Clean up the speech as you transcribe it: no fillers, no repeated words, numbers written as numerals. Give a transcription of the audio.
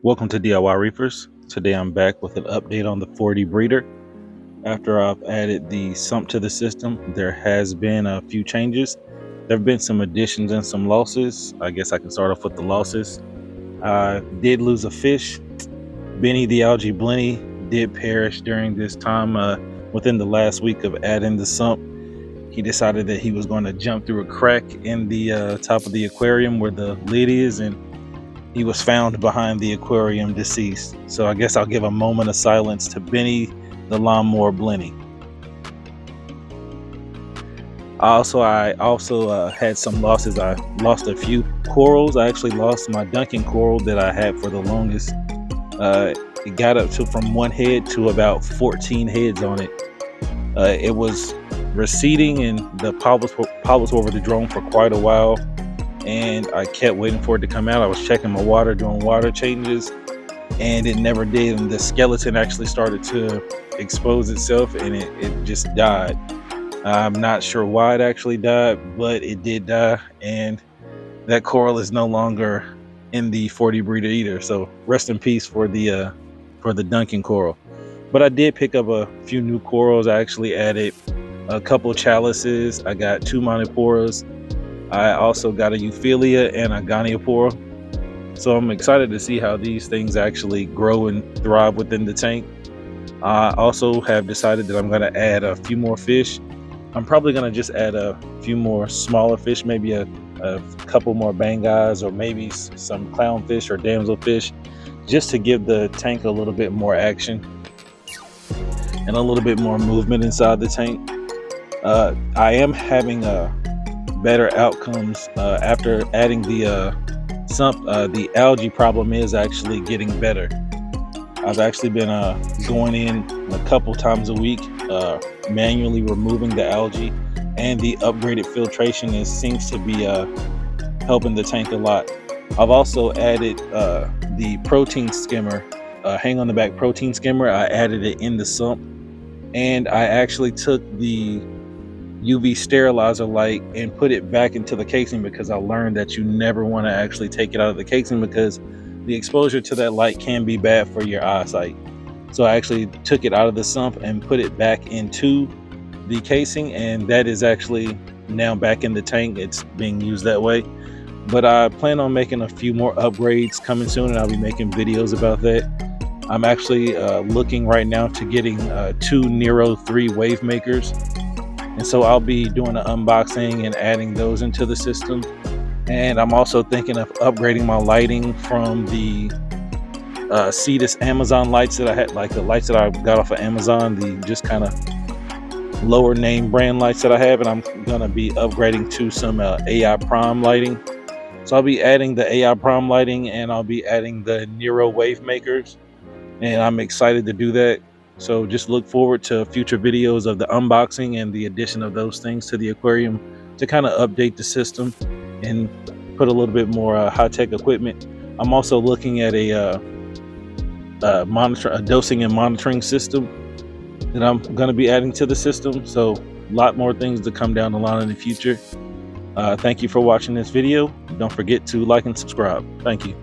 Welcome to DIY Reefers. Today I'm back with an update on the 4D breeder. After I've added the sump to the system, there has been a few changes. There have been some additions and some losses. I guess I can start off with the losses. I did lose a fish. Benny the algae blenny did perish during this time. Within the last week of adding the sump, he decided that he was going to jump through a crack in the top of the aquarium where the lid is, and he was found behind the aquarium deceased. So I guess I'll give a moment of silence to Benny the lawnmower blenny. I also had some losses. I lost a few corals. I actually lost my Duncan coral that I had for the longest. It got up to from one head to about 14 heads on it. It was receding and the polyps were overdrawn for quite a while, and I kept waiting for it to come out. I was checking my water, doing water changes, and it never did. And the skeleton actually started to expose itself, and it just died. I'm not sure why it actually died, but it did die, and that coral is no longer in the 4D breeder either. So rest in peace for the Duncan coral. But I did pick up a few new corals. I actually added a couple chalices. I got 2 montiporas. I also got a Euphyllia and a Goniopora. So I'm excited to see how these things actually grow and thrive within the tank. I also have decided that I'm going to add a few more fish. I'm probably going to just add a few more smaller fish, maybe a couple more bangais, or maybe some clownfish or damselfish, just to give the tank a little bit more action and a little bit more movement inside the tank. I am having better outcomes after adding the sump. The algae problem is actually getting better. I've actually been going in a couple times a week, manually removing the algae, and the upgraded filtration seems to be helping the tank a lot. I've also added the protein skimmer, hang on the back protein skimmer. I added it in the sump, and I actually took the UV sterilizer light and put it back into the casing, because I learned that you never want to actually take it out of the casing, because the exposure to that light can be bad for your eyesight. So I actually took it out of the sump and put it back into the casing, and that is actually now back in the tank. It's being used that way. But I plan on making a few more upgrades coming soon, and I'll be making videos about that. I'm actually looking right now to getting 2 Nero 3 wave makers, and so I'll be doing an unboxing and adding those into the system. And I'm also thinking of upgrading my lighting from the Cetus Amazon lights that I had, like the lights that I got off of Amazon, the just kind of lower name brand lights that I have, and I'm gonna be upgrading to some AI Prime lighting. So I'll be adding the AI Prime lighting, and I'll be adding the Nero wave makers, and I'm excited to do that. So just look forward to future videos of the unboxing and the addition of those things to the aquarium to kind of update the system and put a little bit more high-tech equipment. I'm also looking at a dosing and monitoring system that I'm going to be adding to the system. So a lot more things to come down the line in the future. Thank you for watching this video. Don't forget to like and subscribe. Thank you.